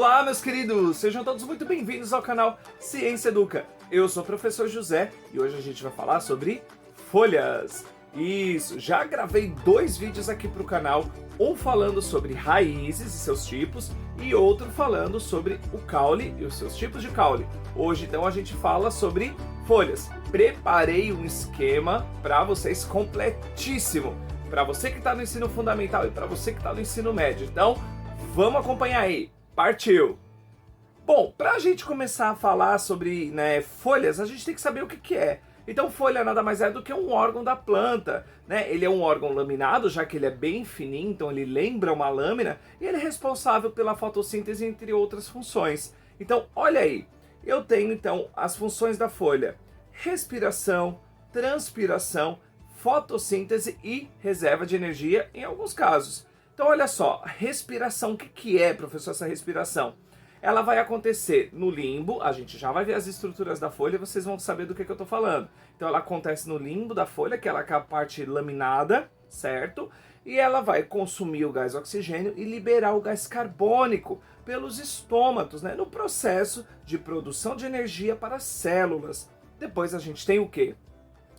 Olá, meus queridos! Sejam todos muito bem-vindos ao canal Ciência Educa. Eu sou o professor José e hoje a gente vai falar sobre folhas. Isso, já gravei 2 vídeos aqui para o canal, um falando sobre raízes e seus tipos e outro falando sobre o caule e os seus tipos de caule. Hoje, então, a gente fala sobre folhas. Preparei um esquema para vocês completíssimo, para você que está no ensino fundamental e para você que está no ensino médio. Então, vamos acompanhar aí. Partiu! Bom, para a gente começar a falar sobre folhas, a gente tem que saber o que é. Então, folha nada mais é do que um órgão da planta, né? Ele é um órgão laminado, já que ele é bem fininho, então ele lembra uma lâmina, e ele é responsável pela fotossíntese, entre outras funções. Então, olha aí, eu tenho então as funções da folha: respiração, transpiração, fotossíntese e reserva de energia em alguns casos. Então, olha só, respiração, o que é, professor, essa respiração? Ela vai acontecer no limbo, a gente já vai ver as estruturas da folha e vocês vão saber do que eu estou falando. Então ela acontece no limbo da folha, que ela é a parte laminada, certo? E ela vai consumir o gás oxigênio e liberar o gás carbônico pelos estômatos, né? No processo de produção de energia para as células. Depois a gente tem o quê?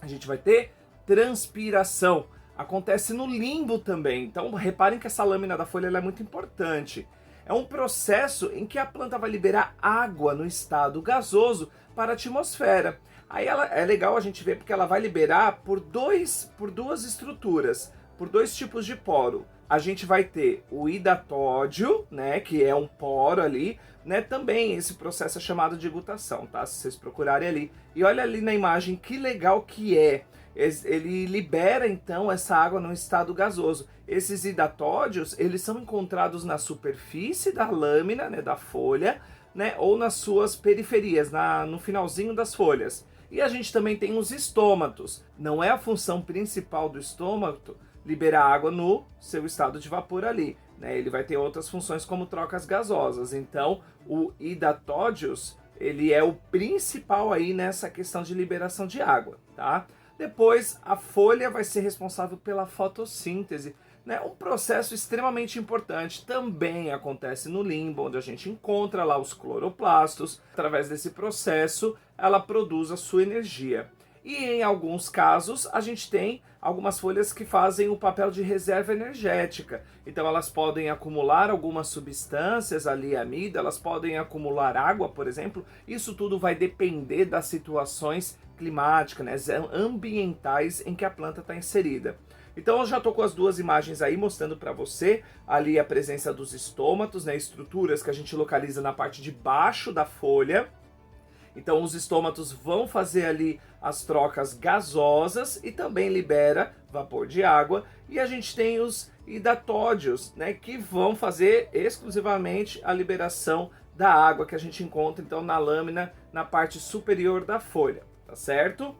A gente vai ter transpiração. Acontece no limbo também. Então reparem que essa lâmina da folha ela é muito importante. É um processo em que a planta vai liberar água no estado gasoso para a atmosfera. Aí é legal a gente ver porque ela vai liberar por duas estruturas, por 2 tipos de poro. A gente vai ter o hidatódio, né, que é um poro ali, né, também esse processo é chamado de gutação, tá? Se vocês procurarem ali. E olha ali na imagem que legal que é. Ele libera então essa água no estado gasoso. Esses hidatódios, eles são encontrados na superfície da lâmina, né, da folha, né, ou nas suas periferias, no finalzinho das folhas. E a gente também tem os estômatos. Não é a função principal do estômato liberar água no seu estado de vapor ali, né? Ele vai ter outras funções como trocas gasosas. Então, o hidatódios, ele é o principal aí nessa questão de liberação de água, tá? Depois, a folha vai ser responsável pela fotossíntese, né? Um processo extremamente importante. Também acontece no limbo, onde a gente encontra lá os cloroplastos. Através desse processo, ela produz a sua energia. E em alguns casos, a gente tem algumas folhas que fazem o papel de reserva energética. Então elas podem acumular algumas substâncias ali, amida, elas podem acumular água, por exemplo. Isso tudo vai depender das situações climáticas, né, ambientais em que a planta está inserida. Então eu já estou com as 2 imagens aí mostrando para você ali a presença dos estômatos, né, estruturas que a gente localiza na parte de baixo da folha. Então os estômatos vão fazer ali as trocas gasosas e também libera vapor de água. E a gente tem os hidatódios, né, que vão fazer exclusivamente a liberação da água que a gente encontra então na lâmina, na parte superior da folha, tá certo?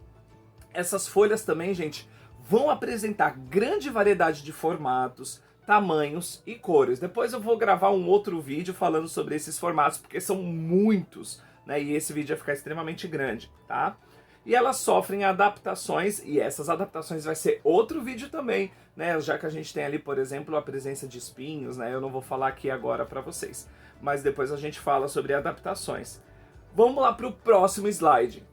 Essas folhas também, gente, vão apresentar grande variedade de formatos, tamanhos e cores. Depois eu vou gravar um outro vídeo falando sobre esses formatos, porque são muitos, né? E esse vídeo vai ficar extremamente grande, tá? E elas sofrem adaptações, e essas adaptações vai ser outro vídeo também, né? Já que a gente tem ali, por exemplo, a presença de espinhos, né? Eu não vou falar aqui agora para vocês, mas depois a gente fala sobre adaptações. Vamos lá para o próximo slide.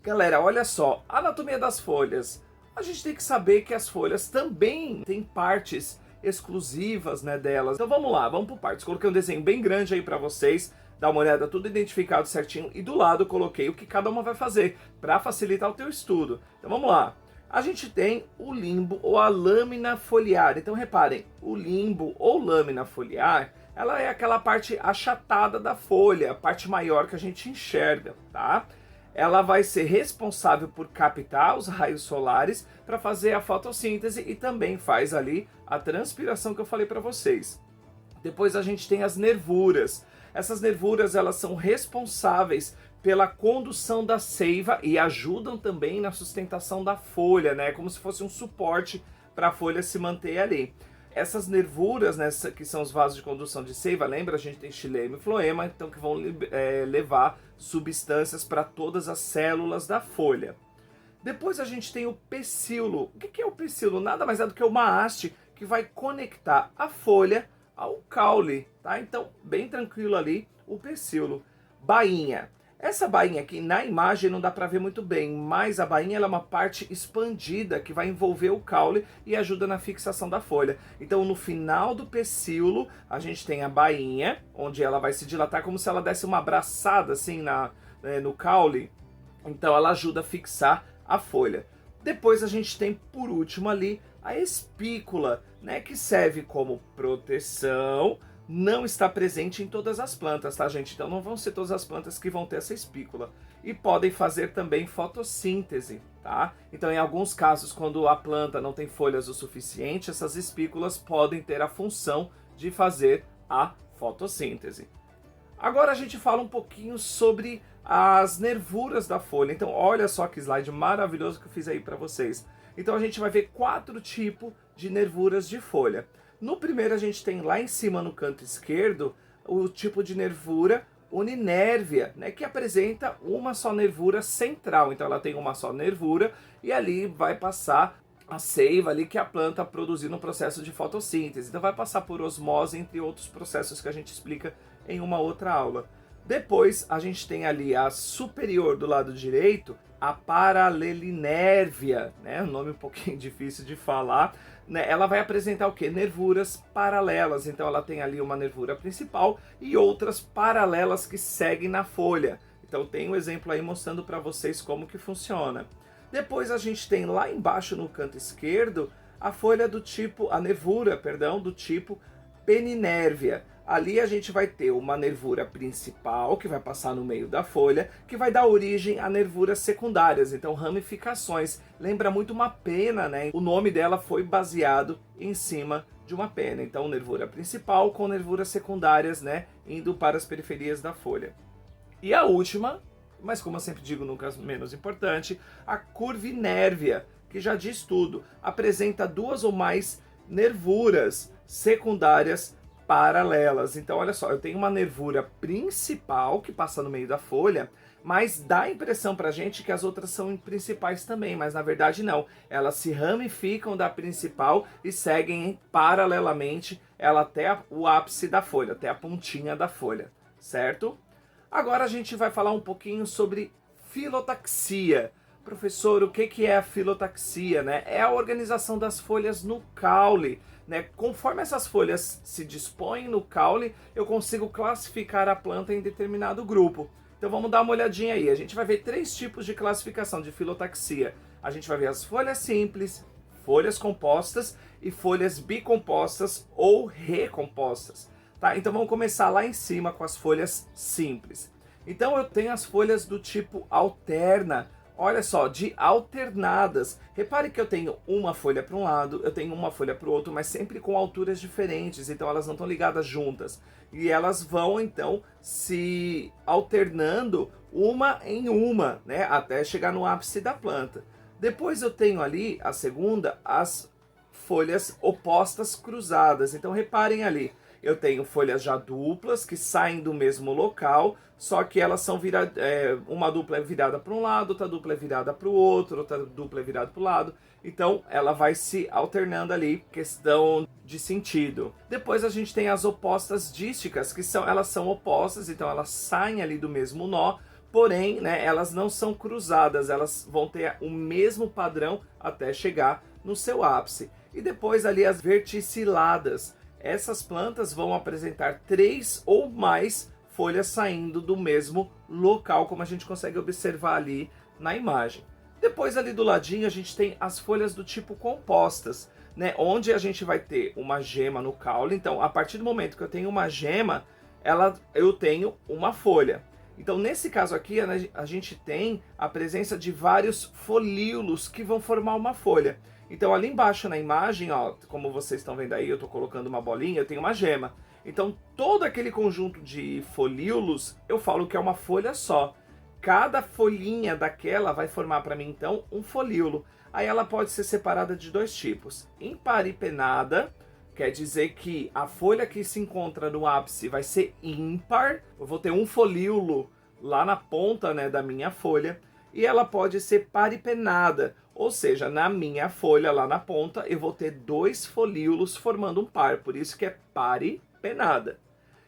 Galera, olha só, anatomia das folhas. A gente tem que saber que as folhas também têm partes exclusivas, né, delas. Então vamos lá, vamos por partes. Coloquei um desenho bem grande aí para vocês, dá uma olhada, tudo identificado certinho, e do lado eu coloquei o que cada uma vai fazer para facilitar o teu estudo. Então vamos lá. A gente tem o limbo ou a lâmina foliar. Então reparem, o limbo ou lâmina foliar, ela é aquela parte achatada da folha, a parte maior que a gente enxerga, tá? Ela vai ser responsável por captar os raios solares para fazer a fotossíntese e também faz ali a transpiração que eu falei para vocês. Depois a gente tem as nervuras. Essas nervuras elas são responsáveis pela condução da seiva e ajudam também na sustentação da folha, né? Como se fosse um suporte para a folha se manter ali. Essas nervuras, né, que são os vasos de condução de seiva, lembra? A gente tem xilema e floema, então que vão levar substâncias para todas as células da folha. Depois a gente tem o pecíolo. O que é o pecíolo? Nada mais é do que uma haste que vai conectar a folha ao caule, tá? Então, bem tranquilo ali o pecíolo. Bainha. Essa bainha aqui, na imagem não dá para ver muito bem, mas a bainha ela é uma parte expandida que vai envolver o caule e ajuda na fixação da folha. Então, no final do pecíolo, a gente tem a bainha, onde ela vai se dilatar como se ela desse uma abraçada assim no caule. Então, ela ajuda a fixar a folha. Depois a gente tem, por último ali, a espícula, né, que serve como proteção. Não está presente em todas as plantas, tá, gente? Então não vão ser todas as plantas que vão ter essa espícula. E podem fazer também fotossíntese, tá? Então, em alguns casos, quando a planta não tem folhas o suficiente, essas espículas podem ter a função de fazer a fotossíntese. Agora a gente fala um pouquinho sobre as nervuras da folha. Então, olha só que slide maravilhoso que eu fiz aí para vocês. Então, a gente vai ver 4 tipos de nervuras de folha. No primeiro, a gente tem lá em cima no canto esquerdo o tipo de nervura uninérvia, né, que apresenta uma só nervura central. Então, ela tem uma só nervura e ali vai passar a seiva ali que a planta produziu no processo de fotossíntese. Então, vai passar por osmose, entre outros processos que a gente explica em uma outra aula. Depois, a gente tem ali a superior do lado direito, a paralelinérvia, né? Um nome um pouquinho difícil de falar, né? Ela vai apresentar o quê? Nervuras paralelas. Então, ela tem ali uma nervura principal e outras paralelas que seguem na folha. Então, tem um exemplo aí mostrando para vocês como que funciona. Depois, a gente tem lá embaixo no canto esquerdo a folha do tipo, a nervura, perdão, do tipo peninérvia. Ali a gente vai ter uma nervura principal, que vai passar no meio da folha, que vai dar origem a nervuras secundárias, então ramificações. Lembra muito uma pena, né? O nome dela foi baseado em cima de uma pena. Então, nervura principal com nervuras secundárias, né? Indo para as periferias da folha. E a última, mas como eu sempre digo, nunca menos importante, a curvinérvia, que já diz tudo. Apresenta 2 ou mais nervuras secundárias paralelas. Então, olha só, eu tenho uma nervura principal que passa no meio da folha, mas dá a impressão pra gente que as outras são principais também, mas na verdade não. Elas se ramificam da principal e seguem paralelamente ela até o ápice da folha, até a pontinha da folha, certo? Agora a gente vai falar um pouquinho sobre filotaxia. Professor, o que é a filotaxia, né? É a organização das folhas no caule, né? Conforme essas folhas se dispõem no caule, eu consigo classificar a planta em determinado grupo. Então vamos dar uma olhadinha aí. A gente vai ver 3 tipos de classificação de filotaxia. A gente vai ver as folhas simples, folhas compostas e folhas bicompostas ou recompostas. Tá? Então vamos começar lá em cima com as folhas simples. Então eu tenho as folhas do tipo alterna. Olha só, de alternadas. Repare que eu tenho uma folha para um lado, eu tenho uma folha para o outro, mas sempre com alturas diferentes, então elas não estão ligadas juntas. E elas vão, então, se alternando uma em uma, né, até chegar no ápice da planta. Depois eu tenho ali, a segunda, as folhas opostas cruzadas. Então reparem ali, eu tenho folhas já duplas que saem do mesmo local, só que elas são viradas, uma dupla é virada para um lado, outra dupla é virada para o outro, outra dupla é virada para o lado. Então ela vai se alternando ali, questão de sentido. Depois a gente tem as opostas dísticas, que elas são opostas, então elas saem ali do mesmo nó, porém, né, elas não são cruzadas, elas vão ter o mesmo padrão até chegar no seu ápice. E depois ali as verticiladas. Essas plantas vão apresentar 3 ou mais folhas saindo do mesmo local, como a gente consegue observar ali na imagem. Depois ali do ladinho a gente tem as folhas do tipo compostas, né, onde a gente vai ter uma gema no caule. Então, a partir do momento que eu tenho uma gema, eu tenho uma folha. Então, nesse caso aqui, a gente tem a presença de vários folíolos que vão formar uma folha. Então, ali embaixo na imagem, ó, como vocês estão vendo aí, eu estou colocando uma bolinha, eu tenho uma gema. Então, todo aquele conjunto de folíolos, eu falo que é uma folha só. Cada folhinha daquela vai formar para mim, então, um folíolo. Aí ela pode ser separada de 2 tipos. Imparipenada, quer dizer que a folha que se encontra no ápice vai ser ímpar. Eu vou ter um folíolo lá na ponta, né, da minha folha. E ela pode ser paripenada, ou seja, na minha folha lá na ponta eu vou ter 2 folíolos formando um par, por isso que é pari penada.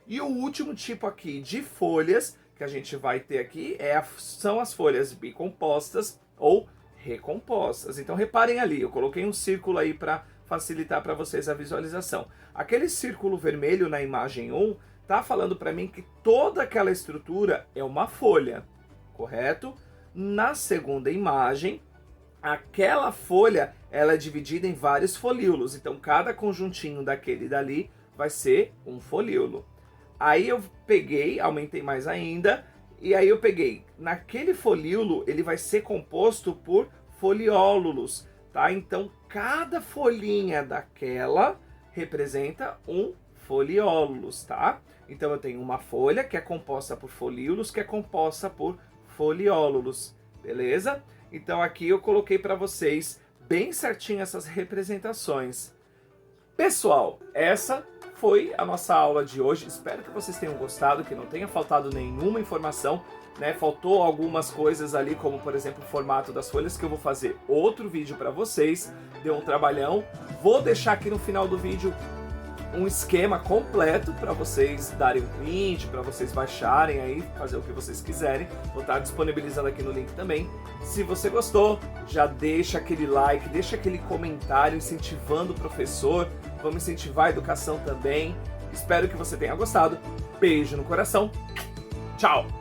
E o último tipo aqui de folhas que a gente vai ter aqui são as folhas bicompostas ou recompostas. Então reparem ali, eu coloquei um círculo aí para facilitar para vocês a visualização. Aquele círculo vermelho na imagem 1 está falando para mim que toda aquela estrutura é uma folha, correto? Na segunda imagem, aquela folha ela é dividida em vários folíolos, então cada conjuntinho daquele dali vai ser um folíolo. Aí eu peguei, aumentei mais ainda, e aí eu peguei, naquele folíolo ele vai ser composto por foliólulos, tá? Então cada folhinha daquela representa um foliólulos, tá? Então eu tenho uma folha que é composta por folíolos, que é composta por foliólulos, beleza? Então aqui eu coloquei para vocês bem certinho essas representações. Pessoal, essa foi a nossa aula de hoje. Espero que vocês tenham gostado, que não tenha faltado nenhuma informação, né? Faltou algumas coisas ali, como por exemplo o formato das folhas, que eu vou fazer outro vídeo para vocês. Deu um trabalhão. Vou deixar aqui no final do vídeo um esquema completo para vocês darem um print, para vocês baixarem aí, fazer o que vocês quiserem. Vou estar disponibilizando aqui no link também. Se você gostou, já deixa aquele like, deixa aquele comentário incentivando o professor. Vamos incentivar a educação também. Espero que você tenha gostado. Beijo no coração. Tchau!